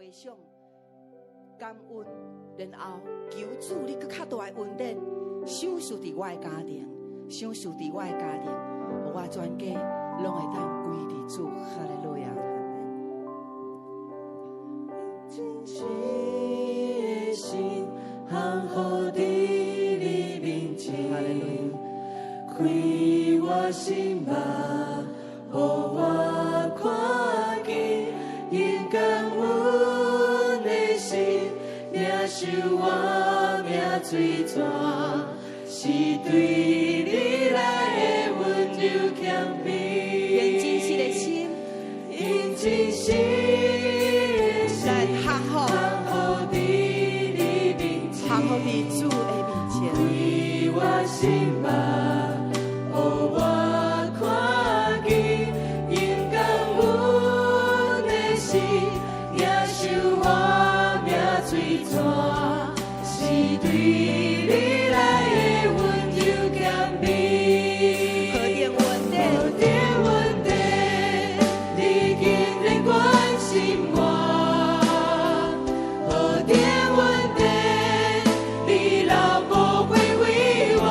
回想感恩，然后求主你搁较大的恩典，赏赐伫我的家庭，赏赐伫我的家庭，我全家拢会当归伫主，哈利路亚。真实的心，行好伫你面前，哈利路亚。开我心目，予我看见，因感恩的心，领受我命水泉，是对你来的温柔谦卑。愿真实的心，因真实的心，行好伫你面前，行好伫主的面前。开我心目。我看见，因感恩的心，领受我命水泉，是对你来的温柔谦卑。何等恩典，何等恩典，你竟然关心我。何等恩典，你老无归为我。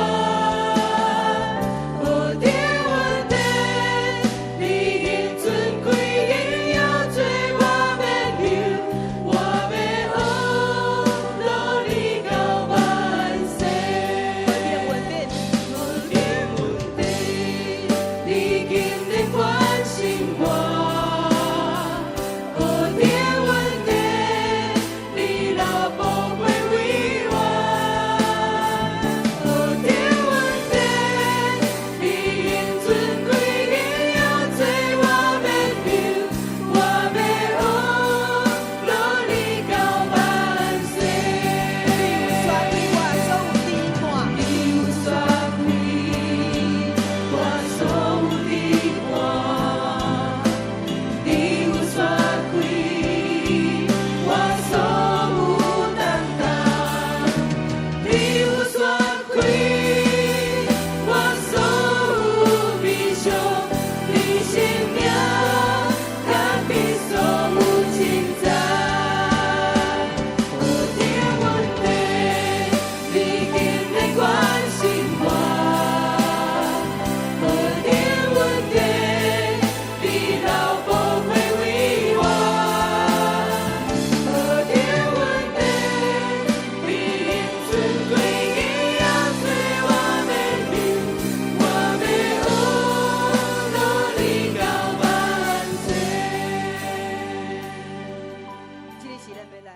这个是咱要来